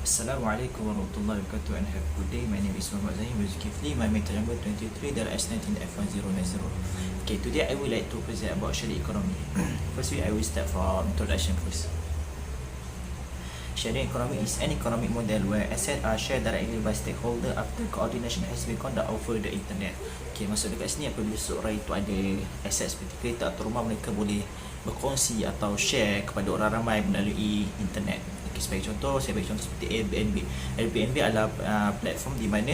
Assalamualaikum warahmatullahi wabarakatuh and have a good day. My name is Muhammad Zain Kifli. My meter number 23, the S19 F1090. Okay, today I would like to present about sharing economy. Firstly, I will start from introduction first. Sharing economy is an economic model where assets are shared directly by stakeholder after coordination has been conducted over the internet. Okay, maksud dekat sini apabila seorang itu ada aset seperti kereta atau rumah, mereka boleh berkongsi atau share kepada orang ramai melalui internet. Okay, sebagai contoh, saya bagi contoh seperti Airbnb. Airbnb adalah platform di mana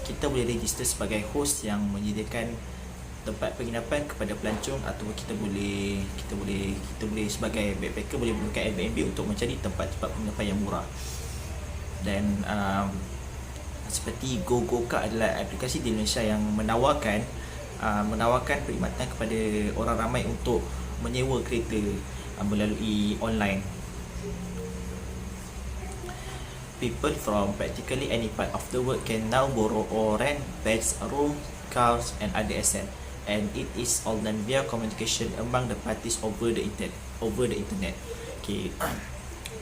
kita boleh register sebagai host yang menyediakan tempat penginapan kepada pelancong, atau kita boleh sebagai backpacker boleh menggunakan Airbnb untuk mencari tempat-tempat penginapan yang murah. Dan seperti GoGoCar adalah aplikasi di Indonesia yang menawarkan perkhidmatan kepada orang ramai untuk menyewa kereta melalui online. People from practically any part of the world can now borrow or rent beds, room, cars and other assets, and it is all done via communication among the parties over the internet. Okay.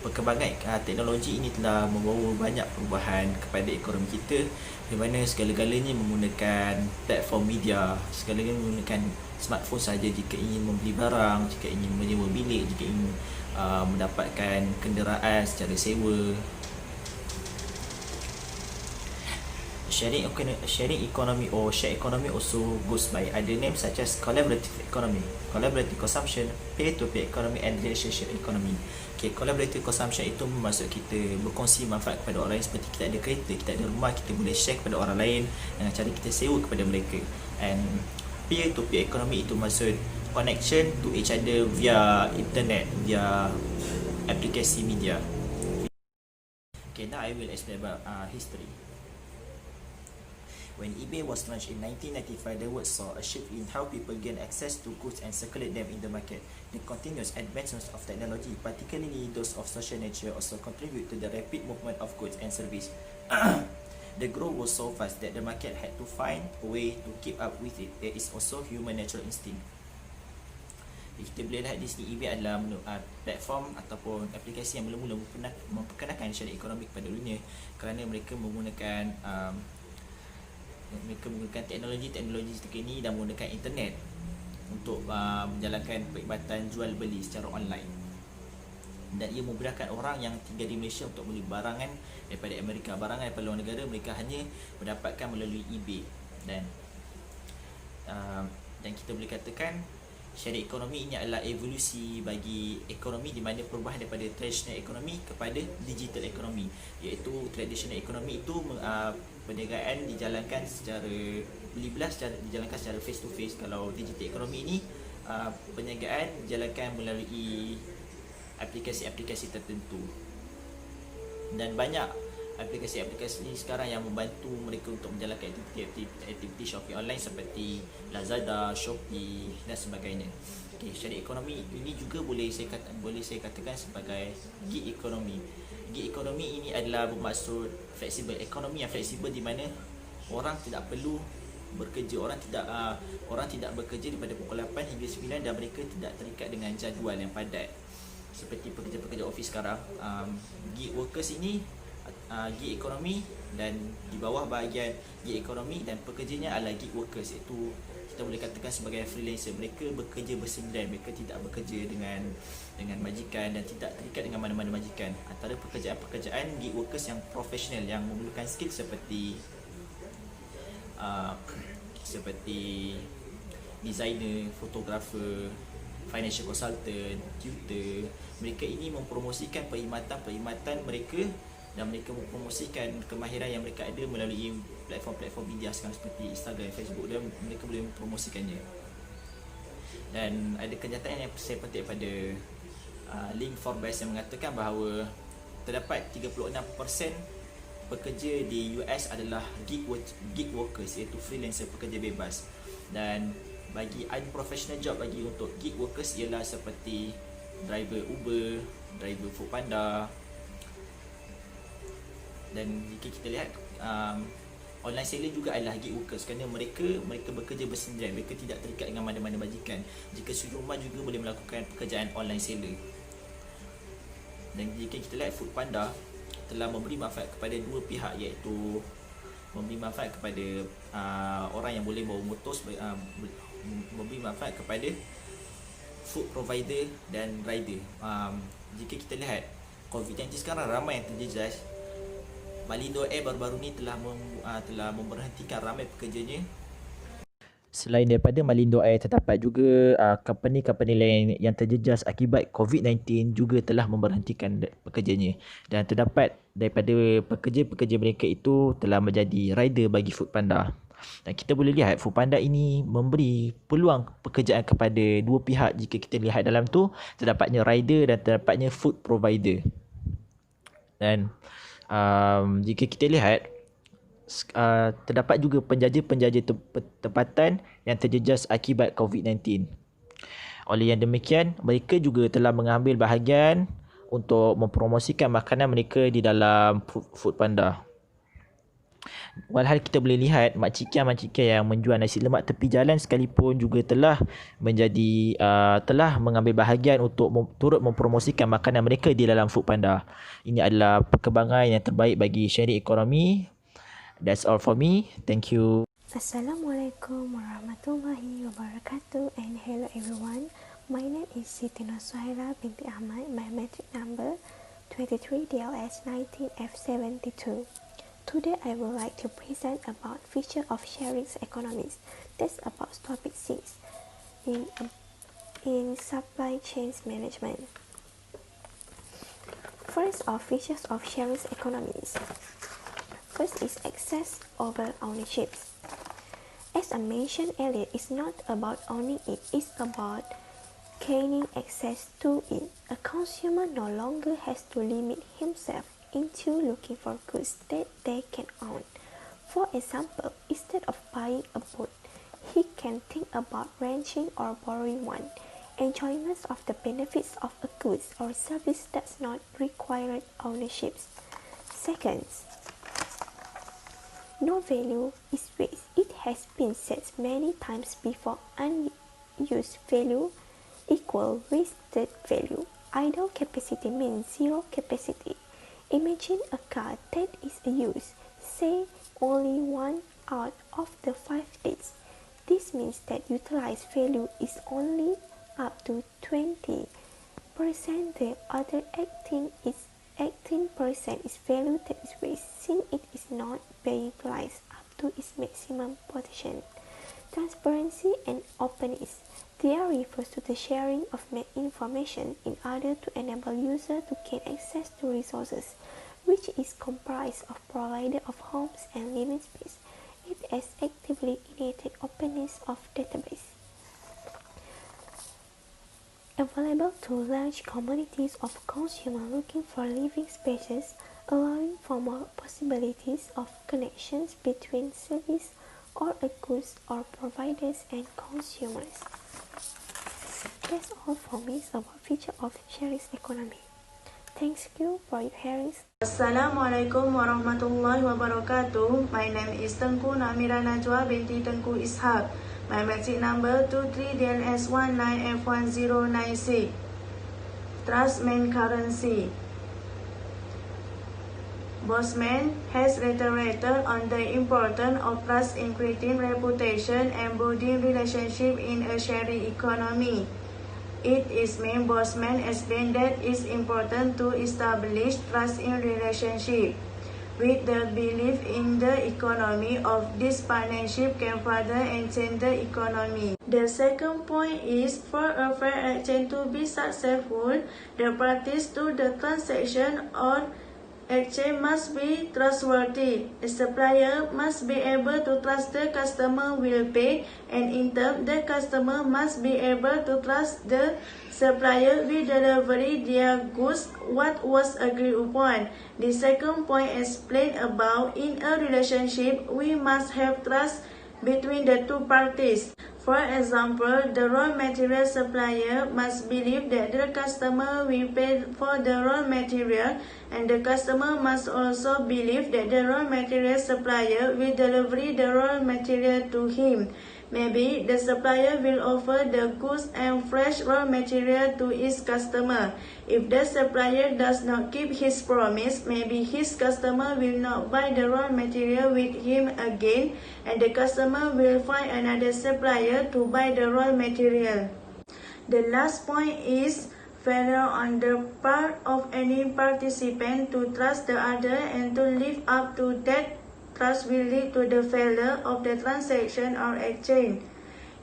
Perkembangan teknologi ini telah membawa banyak perubahan kepada ekonomi kita, di mana segala-galanya menggunakan platform media, segala-galanya menggunakan smartphone saja jika ingin membeli barang, jika ingin menyewa bilik, jika ingin mendapatkan kenderaan secara sewa. Sharing economy or share economy also goes by other names such as collaborative economy, collaborative consumption, peer-to-peer economy and relationship economy. Okay, collaborative consumption itu bermaksud kita berkongsi manfaat kepada orang lain, seperti kita ada kereta, kita ada rumah, kita boleh share kepada orang lain dengan cara kita sewa kepada mereka. And peer-to-peer economy itu maksud connection to each other via internet, via aplikasi media. Okay, now I will explain about history. When eBay was launched in 1995, the world saw a shift in how people gain access to goods and circulate them in the market. The continuous advancements of technology, particularly those of social nature, also contribute to the rapid movement of goods and service. The growth was so fast that the market had to find a way to keep up with it. There is also human natural instinct. Kita boleh lihat di sini, eBay adalah platform ataupun aplikasi yang mula-mula memperkenalkan syariah ekonomi kepada dunia, kerana mereka menggunakan teknologi terkini dan menggunakan internet untuk menjalankan perkhidmatan jual beli secara online. Dan ia memudahkan orang yang tinggal di Malaysia untuk beli barangan daripada Amerika, barangan daripada luar negara, mereka hanya mendapatkan melalui eBay. Dan kita boleh katakan syariah ekonomi ini adalah evolusi bagi ekonomi, di mana perubahan daripada traditional ekonomi kepada digital ekonomi, iaitu traditional ekonomi itu perniagaan dijalankan secara beli belah, dijalankan secara face to face. Kalau digital ekonomi ini perniagaan dijalankan melalui aplikasi-aplikasi tertentu. Dan banyak aplikasi-aplikasi ini sekarang yang membantu mereka untuk menjalankan aktiviti shopping online seperti Lazada, Shopee dan sebagainya. Okay, syariah ekonomi ini juga boleh saya katakan sebagai gig ekonomi. Gig ekonomi ini adalah bermaksud fleksibel, ekonomi yang fleksibel, di mana orang tidak perlu bekerja, orang tidak bekerja daripada pukul 8 hingga 9 dan mereka tidak terikat dengan jadual yang padat seperti pekerja-pekerja ofis sekarang. Gig workers ini gig ekonomi, dan di bawah bahagian gig ekonomi dan pekerjanya adalah gig workers, iaitu kita boleh katakan sebagai freelancer. Mereka bekerja bersendirian, mereka tidak bekerja dengan majikan dan tidak terikat dengan mana-mana majikan. Antara pekerjaan-pekerjaan gig workers yang profesional, yang memerlukan skill seperti designer, fotografer, financial consultant, tutor. Mereka ini mempromosikan perkhidmatan mereka, dan mereka mempromosikan kemahiran yang mereka ada melalui platform-platform media sekarang seperti Instagram, Facebook, dan mereka boleh mempromosikannya. Dan ada kenyataan yang saya petik pada link Forbes yang mengatakan bahawa terdapat 36% pekerja di US adalah gig workers, iaitu freelancer, pekerja bebas. Dan bagi unprofessional job bagi untuk gig workers ialah seperti driver Uber, driver Foodpanda. Dan jika kita lihat online seller juga adalah gig workers, kerana mereka bekerja bersendirian, mereka tidak terikat dengan mana-mana majikan. Jika suri rumah juga boleh melakukan pekerjaan online seller. Dan jika kita lihat Foodpanda, telah memberi manfaat kepada dua pihak, iaitu memberi manfaat kepada orang yang boleh bawa motor, memberi manfaat kepada food provider dan rider. Jika kita lihat COVID-19 sekarang ramai yang terjejas, Malindo Air baru-baru ni telah memberhentikan ramai pekerjanya. Selain daripada Malindo Air, terdapat juga company-company lain yang terjejas akibat COVID-19 juga telah memberhentikan pekerjanya. Dan terdapat daripada pekerja-pekerja mereka itu telah menjadi rider bagi Foodpanda. Dan kita boleh lihat Foodpanda ini memberi peluang pekerjaan kepada dua pihak. Jika kita lihat dalam tu, terdapatnya rider dan terdapatnya food provider. Dan jika kita lihat, terdapat juga penjaja-penjaja tempatan yang terjejas akibat COVID-19. Oleh yang demikian, mereka juga telah mengambil bahagian untuk mempromosikan makanan mereka di dalam Foodpanda. Walhal kita boleh lihat makcik-makcik yang menjual nasi lemak tepi jalan sekalipun juga telah mengambil bahagian untuk turut mempromosikan makanan mereka di dalam Foodpanda. Ini adalah perkembangan yang terbaik bagi sharing ekonomi. That's all for me. Thank you. Assalamualaikum warahmatullahi wabarakatuh, and hello everyone. My name is Siti Nasuhaira binti Ahmad. My matric number 23 DLS 19 F1072. Today I would like to present about feature of sharing economies. That's about topic 6 in supply chain management. First, of features of sharing economies. First is access over ownership. As I mentioned earlier, it's not about owning it, it's about gaining access to it. A consumer no longer has to limit himself into looking for goods that they can own. For example, instead of buying a boat, he can think about renting or borrowing one. Enjoyment of the benefits of a goods or service does not require ownership. Second, no value is waste. It has been said many times before, unused value equal wasted value. Idle capacity means zero capacity. Imagine a car that is used, say, only 1 out of the 5 days. This means that utilized value is only up to 20%. The other 18% is value that is waste, since it is not being utilized up to its maximum potential. Transparency and openness. They refers to the sharing of information in order to enable users to gain access to resources, which is comprised of provider of homes and living space. It has actively enabled openness of database, available to large communities of consumers looking for living spaces, allowing for more possibilities of connections between service or goods or providers and consumers. That's all for me about feature of sharing economy. Thank you for your hearing. Assalamualaikum warahmatullahi wabarakatuh. My name is Tengku Namira Najwa binti Tengku Ishaq. My matric number 23DLS19F1096. Trust main currency. Bosman has reiterated on the importance of trust in creating reputation and building relationship in a sharing economy. It is main Bosman explained that it's important to establish trust in relationship, with the belief in the economy of this partnership can further enhance the economy. The second point is, for a fair exchange to be successful, the parties to the transaction or exchange must be trustworthy. The supplier must be able to trust the customer will pay, and in turn, the customer must be able to trust the supplier will deliver their goods what was agreed upon. The second point explained above, in a relationship, we must have trust between the two parties. For example, the raw material supplier must believe that the customer will pay for the raw material, and the customer must also believe that the raw material supplier will deliver the raw material to him. Maybe the supplier will offer the goods and fresh raw material to its customer. If the supplier does not keep his promise, maybe his customer will not buy the raw material with him again, and the customer will find another supplier to buy the raw material. The last point is failure on the part of any participant to trust the other and to live up to that trust will lead to the failure of the transaction or exchange.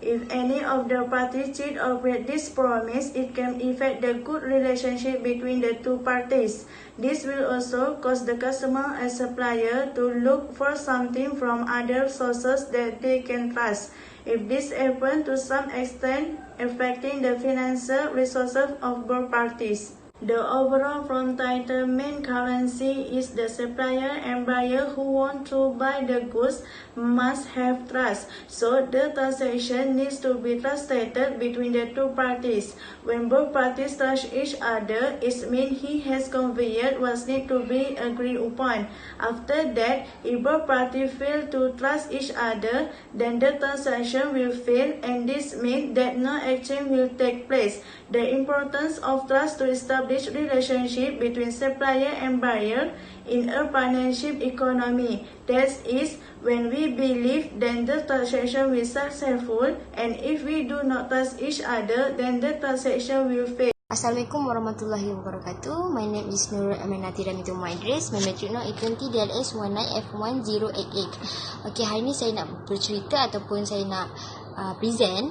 If any of the parties cheat or break this promise, it can affect the good relationship between the two parties. This will also cause the customer and supplier to look for something from other sources that they can trust. If this happens to some extent, affecting the financial resources of both parties. The overall from title main currency is the supplier and buyer who want to buy the goods must have trust. So the transaction needs to be translated between the two parties. When both parties trust each other, it means he has conveyed what needs to be agreed upon. After that, if both parties fail to trust each other, then the transaction will fail, and this means that no exchange will take place. The importance of trust to establish relationship between supplier and buyer in a partnership economy. That is, when we believe, then the transaction will be successful, and if we do not trust each other, then the transaction will fail. Assalamualaikum warahmatullahi wabarakatuh. My name is Nurul Aminati Ramitu Idris. My metric note A20 DLS 19 F1088. Okay, hari ni saya nak bercerita ataupun saya nak present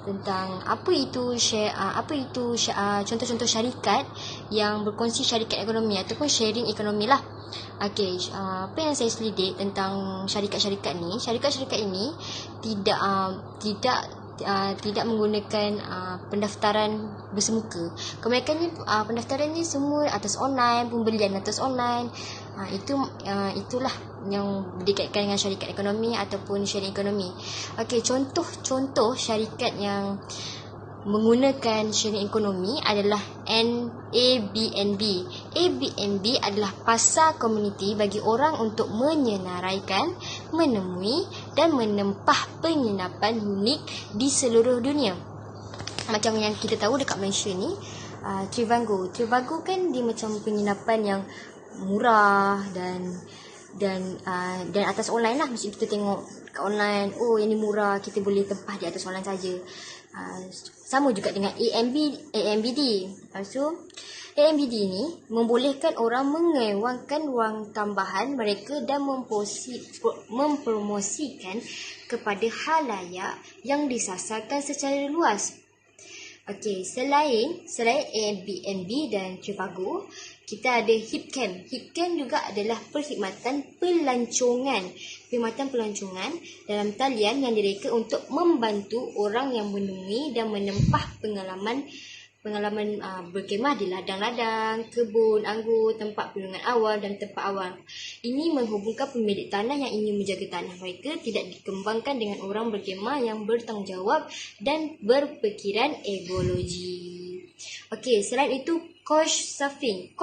tentang apa itu contoh-contoh syarikat yang berkongsi syarikat ekonomi ataupun sharing ekonomi lah. Okey, apa yang saya selidik tentang syarikat-syarikat ni? Syarikat-syarikat ini tidak menggunakan pendaftaran bersemuka. Kebanyakannya pendaftaran ni semua atas online, pembelian atas online. Itulah yang dikaitkan dengan syarikat ekonomi ataupun sharing ekonomi. Okey, contoh syarikat yang menggunakan sharing ekonomi adalah Airbnb. Airbnb adalah pasar komuniti bagi orang untuk menyenaraikan, menemui dan menempah penginapan unik di seluruh dunia. Macam yang kita tahu dekat Malaysia ni, Trivago kan dia macam penginapan yang murah dan atas online lah. Mesti kita tengok kat online, oh yang ni murah, kita boleh tempah di atas online saja. Sama juga dengan AMBD. So AMBD ni membolehkan orang mengewangkan wang tambahan mereka dan mempromosikan kepada khalayak yang disasarkan secara luas. Okey, selain Airbnb dan Trivago, kita ada HipCamp. HipCamp juga adalah perkhidmatan pelancongan dalam talian yang direka untuk membantu orang yang menemui dan menempah pengalaman berkemah di ladang-ladang, kebun, anggur, tempat perlindungan awal dan tempat awal. Ini menghubungkan pemilik tanah yang ingin menjaga tanah mereka tidak dikembangkan dengan orang berkemah yang bertanggungjawab dan berfikiran ekologi. Okey, selain itu Couchsurfing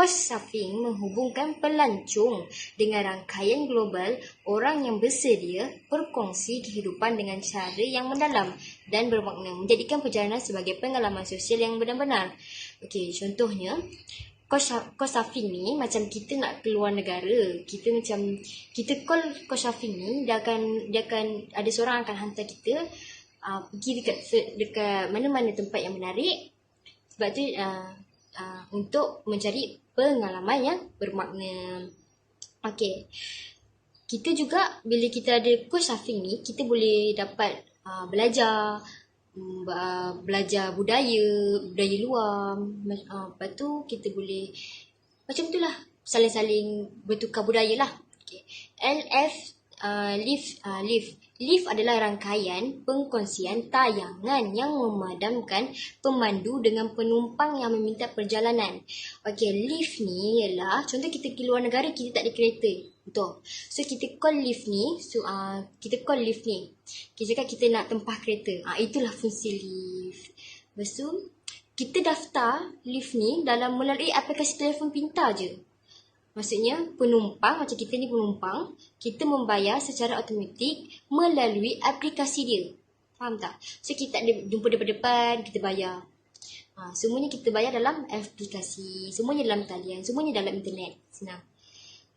menghubungkan pelancong dengan rangkaian global orang yang bersedia berkongsi kehidupan dengan cara yang mendalam dan bermakna, menjadikan perjalanan sebagai pengalaman sosial yang benar-benar. Okey, contohnya Couchsurfing ni macam kita nak keluar negara, kita call Couchsurfing ni dia akan ada seorang akan hantar kita pergi dekat mana-mana tempat yang menarik. Sebab tu untuk mencari pengalaman yang bermakna. Okey. Kita juga bila kita ada Couchsurfing ni, kita boleh dapat belajar budaya luar. Lepas tu kita boleh macam itulah, saling-saling bertukar budaya lah. Okey. Lift adalah rangkaian pengkongsian tayangan yang memadamkan pemandu dengan penumpang yang meminta perjalanan. Okey, lift ni ialah contoh kita pergi luar negara, kita tak ada kereta. Betul. So kita call lift ni, kita cakap kita nak tempah kereta. Itulah fungsi lift. Lepas tu kita daftar lift ni melalui aplikasi telefon pintar je. Maksudnya penumpang, macam kita ni penumpang, kita membayar secara automatik melalui aplikasi dia. Faham tak? So kita tak ada jumpa depan-depan, kita bayar. Semuanya kita bayar dalam aplikasi, semuanya dalam talian, semuanya dalam internet. Senang.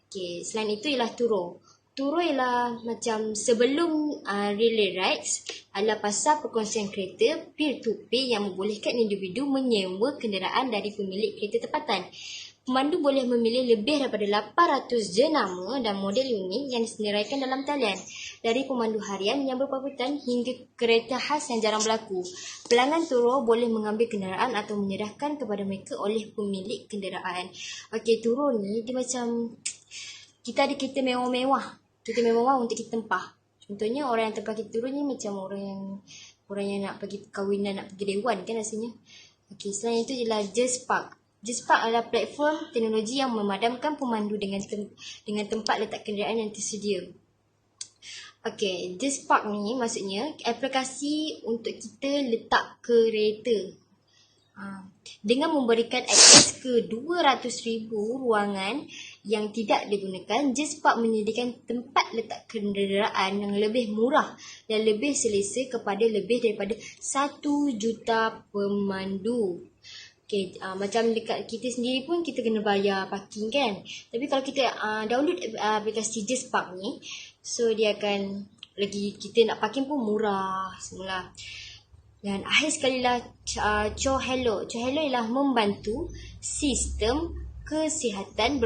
Okay, selain itu ialah turo. Turo ialah macam sebelum relay rights adalah pasal perkongsian kereta peer-to-peer yang membolehkan individu menyewa kenderaan dari pemilik kereta tempatan. Pemandu boleh memilih lebih daripada 800 jenama dan model unit yang disenaraikan dalam talian. Dari pemandu harian yang berpangkutan hingga kereta khas yang jarang berlaku. Pelanggan turo boleh mengambil kenderaan atau menyerahkan kepada mereka oleh pemilik kenderaan. Okey, turo ni dia macam kita ada kereta mewah-mewah. Kereta mewah untuk kita tempah. Contohnya orang yang tempah kereta turo ni macam orang yang nak pergi perkahwinan, nak pergi dewan kan rasanya. Okey, selain itu ialah Just Park. Just Park adalah platform teknologi yang memadamkan pemandu dengan tempat letak kenderaan yang tersedia. Okey, Just Park ni maksudnya aplikasi untuk kita letak kereta. Dengan memberikan akses ke 200,000 ruangan yang tidak digunakan, Just Park menyediakan tempat letak kenderaan yang lebih murah dan lebih selesa kepada lebih daripada 1 juta pemandu. Okay, macam dekat kita sendiri pun kita kena bayar parking kan. Tapi kalau kita download aplikasi Just Park ni, so dia akan lagi kita nak parking pun murah semula. Dan akhir sekali lah Cho Hello. Cho Hello ialah membantu sistem kesihatan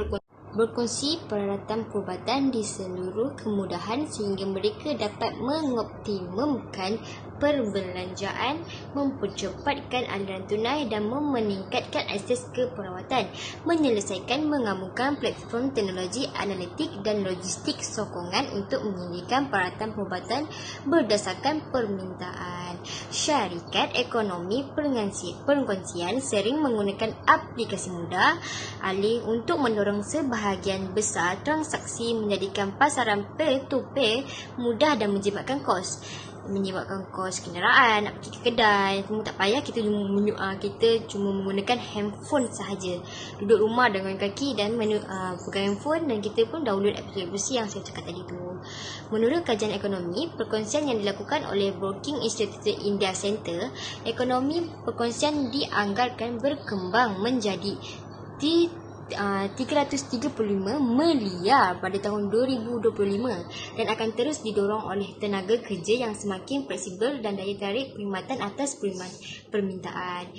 berkongsi peralatan perubatan di seluruh kemudahan sehingga mereka dapat mengoptimumkan perbelanjaan, mempercepatkan aliran tunai dan meningkatkan akses ke perawatan, menyelesaikan menggabungkan platform teknologi analitik dan logistik sokongan untuk menyediakan peralatan perubatan berdasarkan permintaan. Syarikat ekonomi perkongsian sering menggunakan aplikasi mudah alih untuk mendorong sebahagian besar transaksi, menjadikan pasaran peer-to-peer mudah dan menyebabkan kos kenderaan, nak pergi ke kedai, semua tak payah. Kita cuma menggunakan handphone sahaja, duduk rumah dengan kaki dan pegang handphone, dan kita pun download aplikasi yang saya cakap tadi tu. Menurut kajian ekonomi perkongsian yang dilakukan oleh Broking Institute India Center, ekonomi perkongsian dianggarkan berkembang menjadi 335 miliar pada tahun 2025 dan akan terus didorong oleh tenaga kerja yang semakin fleksibel dan daya tarik perkhidmatan atas permintaan.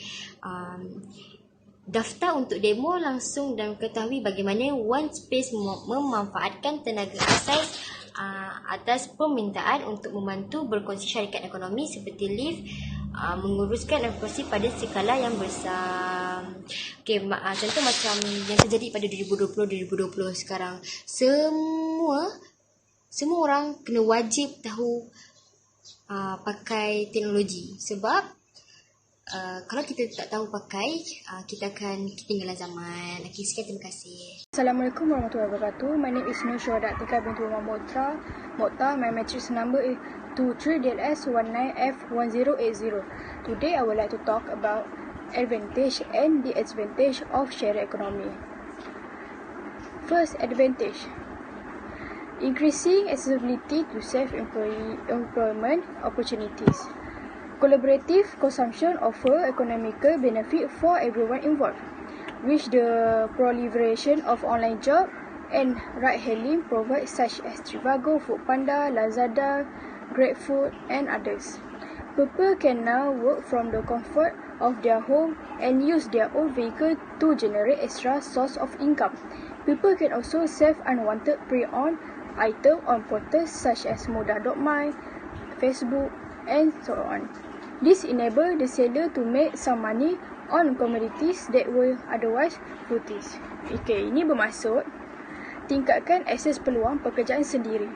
Daftar untuk demo langsung dan ketahui bagaimana OneSpace memanfaatkan tenaga asal atas permintaan untuk membantu berkongsi syarikat ekonomi seperti Lyft menguruskan aplikasi pada skala yang besar. Okay, contoh macam yang terjadi pada 2020 sekarang. Semua orang kena wajib tahu pakai teknologi. Sebab kalau kita tak tahu pakai, kita akan ketinggalan zaman. Okay, sekian, terima kasih. Assalamualaikum warahmatullahi wabarakatuh. My name is Nur Syuhada Tika binti Muhammad Mokta. My matrix number is 23DLS19F1080. Today I would like to talk about advantage and disadvantage of sharing economy. First, advantage. Increasing accessibility to self-employment opportunities. Collaborative consumption offer economical benefit for everyone involved, which the proliferation of online job and ride-hailing provides such as Trivago, Foodpanda, Lazada, GrabFood and others. People can now work from the comfort of their home and use their own vehicle to generate extra source of income. People can also sell unwanted pre-owned items on portals such as Moda.my, Facebook and so on. This enables the seller to make some money on commodities that were otherwise fruitless. Okay, ini bermaksud tingkatkan akses peluang pekerjaan sendiri.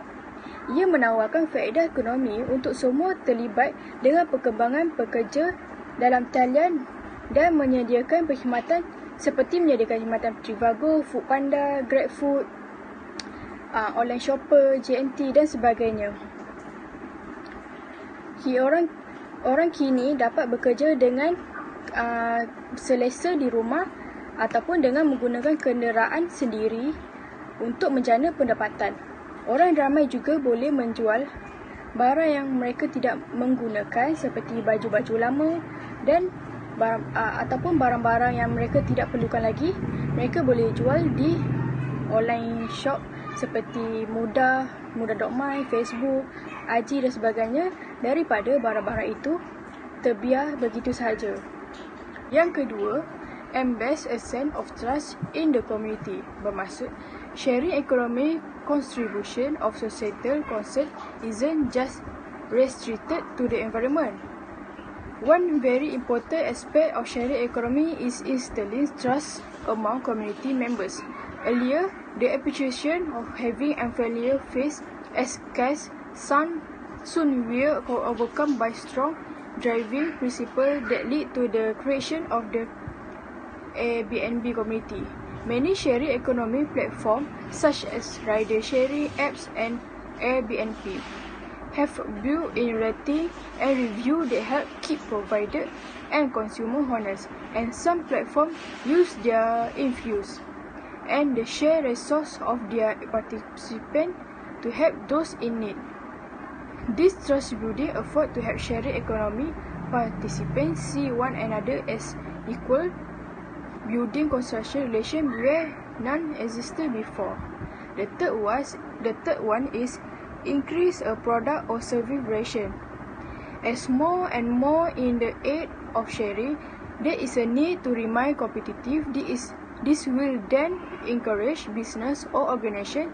Ia menawarkan faedah ekonomi untuk semua terlibat dengan perkembangan pekerja dalam talian dan menyediakan perkhidmatan seperti menyediakan perkhidmatan Trivago, Foodpanda, GrabFood, online shopper, JNT dan sebagainya. Orang kini dapat bekerja dengan selesa di rumah ataupun dengan menggunakan kenderaan sendiri untuk menjana pendapatan. Orang ramai juga boleh menjual barang yang mereka tidak menggunakan seperti baju-baju lama dan ataupun barang-barang yang mereka tidak perlukan lagi, mereka boleh jual di online shop seperti Mudah.my, Facebook, Aji dan sebagainya, daripada barang-barang itu terbiar begitu sahaja. Yang kedua, embed a sense of trust in the community. Bermaksud, sharing economy contribution of societal concern isn't just restricted to the environment. One very important aspect of sharing economy is instilling trust among community members. Earlier, the appreciation of having unfamiliar face as scarce soon will overcome by strong driving principle that lead to the creation of the Airbnb community. Many sharing economy platforms such as rider sharing apps and Airbnb have built-in rating and review that help keep provider and consumer honest, and some platforms use their influence and the share resource of their participants to help those in need. This trust building effort to help sharing economy participants see one another as equal, building construction relation where none existed before. The third one is increase a product or service variation. As more and more in the age of sharing, there is a need to remain competitive. This will then encourage business or organization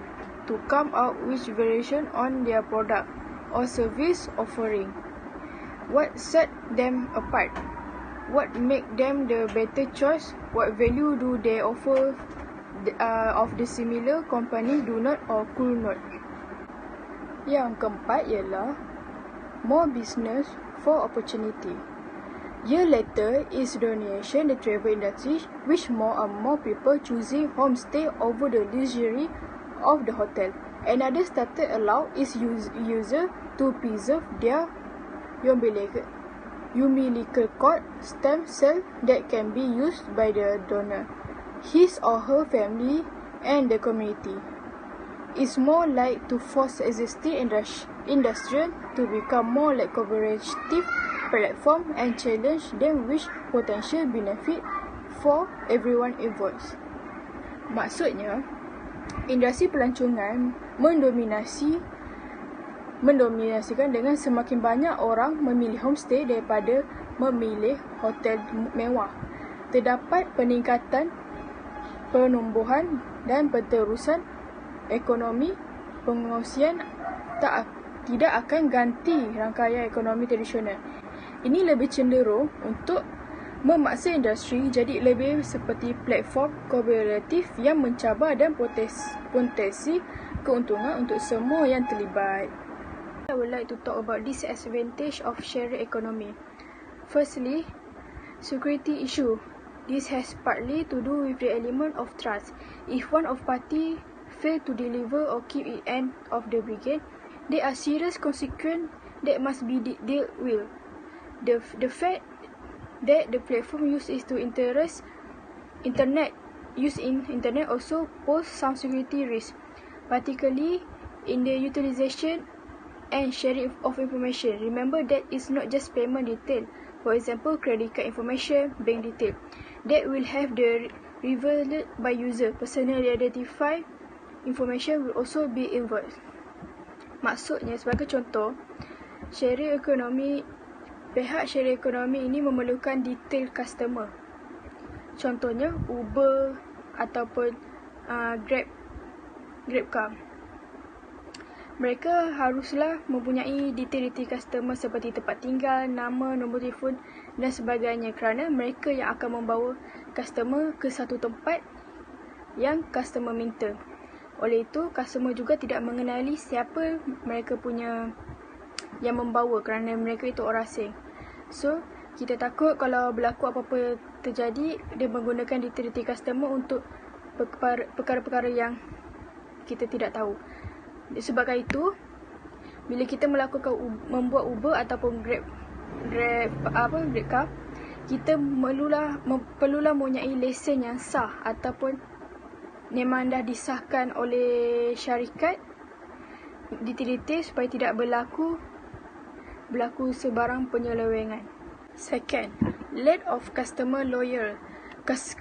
to come out with variation on their product or service offering. What set them apart? What make them the better choice? What value do they offer of the similar company do not or could not? Yang keempat ialah more business for opportunity. Year later is donation the travel industry, which more and more people choosing homestay over the luxury of the hotel. Another started allow its user to preserve their umbilical cord stem cell that can be used by the donor, his or her family and the community. It's more like to force existing industry to become more like cooperative platform and challenge them with potential benefit for everyone involved. Maksudnya, industri pelancongan mendominasikan dengan semakin banyak orang memilih homestay daripada memilih hotel mewah. Terdapat peningkatan penumbuhan dan penterusan ekonomi pengungsian tidak akan ganti rangkaian ekonomi tradisional. Ini lebih cenderung untuk memaksa industri jadi lebih seperti platform kooperatif yang mencabar dan potensi keuntungan untuk semua yang terlibat. I would like to talk about disadvantage of sharing economy. Firstly, security issue. This has partly to do with the element of trust. If one of party fail to deliver or keep it end of the bargain, there are serious consequences that must be dealt with. The fact that the platform used is to internet also pose some security risk, particularly in the utilization and sharing of information. Remember that it's not just payment detail. For example, credit card information, bank detail that will have the revealed by user. Personally identified information will also be involved. Maksudnya, sebagai contoh, pihak sharing ekonomi ini memerlukan detail customer. Contohnya Uber ataupun Grabcar. Mereka haruslah mempunyai detail-detail customer seperti tempat tinggal, nama, nombor telefon dan sebagainya, kerana mereka yang akan membawa customer ke satu tempat yang customer minta. Oleh itu, customer juga tidak mengenali siapa mereka punya yang membawa, kerana mereka itu orang asing. So, kita takut kalau berlaku apa-apa terjadi, dia menggunakan detail-detail customer untuk perkara-perkara yang kita tidak tahu. Sebab itu, bila kita membuat Uber ataupun Grabcar, kita perlulah mempunyai lesen yang sah ataupun memang dah disahkan oleh syarikat detail-detail supaya tidak berlaku berlaku sebarang penyelewengan. Second, lack of customer loyal.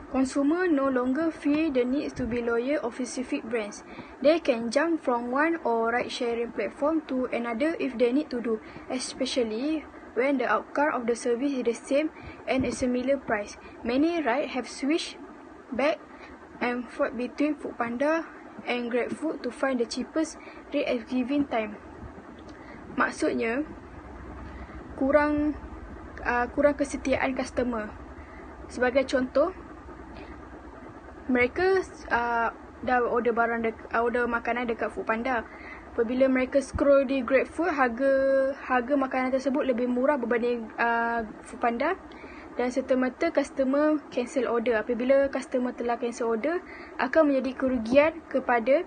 Consumer no longer feel the need to be loyal of specific brands. They can jump from one or ride-sharing platform to another if they need to do, especially when the outcome of the service is the same and a similar price. Many rides have switched back and forth between Foodpanda and GrabFood to find the cheapest rate at given time. Maksudnya, kurang kesetiaan customer. Sebagai contoh, mereka dah order makanan dekat Foodpanda. Apabila mereka scroll di GrabFood, harga makanan tersebut lebih murah berbanding Foodpanda, dan serta-merta customer cancel order. Apabila customer telah cancel order, akan menjadi kerugian kepada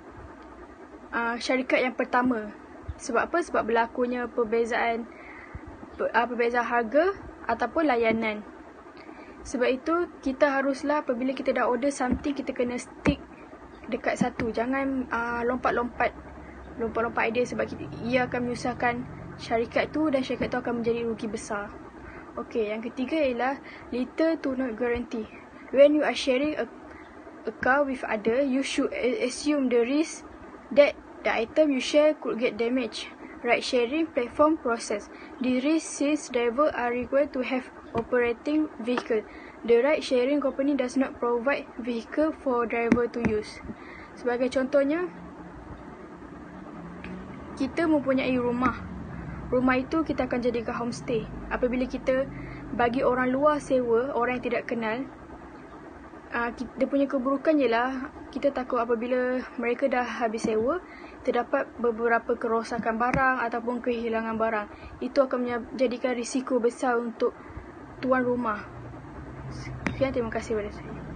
syarikat yang pertama. Sebab apa? Sebab berlakunya perbezaan harga ataupun layanan. Sebab itu, kita haruslah apabila kita dah order something, kita kena stick dekat satu. Jangan lompat-lompat idea, sebab ia akan menyusahkan syarikat tu dan syarikat tu akan menjadi rugi besar. Okey, yang ketiga ialah little to no guarantee. When you are sharing a car with other, you should assume the risk that the item you share could get damaged. Ride-sharing platform process. The risk since drivers are required to have operating vehicle. The ride-sharing company does not provide vehicle for driver to use. Sebagai contohnya, kita mempunyai rumah. Rumah itu kita akan jadikan homestay. Apabila kita bagi orang luar sewa, orang yang tidak kenal, dia punya keburukan ialah kita takut apabila mereka dah habis sewa, terdapat beberapa kerosakan barang ataupun kehilangan barang. Itu akan menjadikan risiko besar untuk tuan rumah. Sekian, terima kasih kepada saya.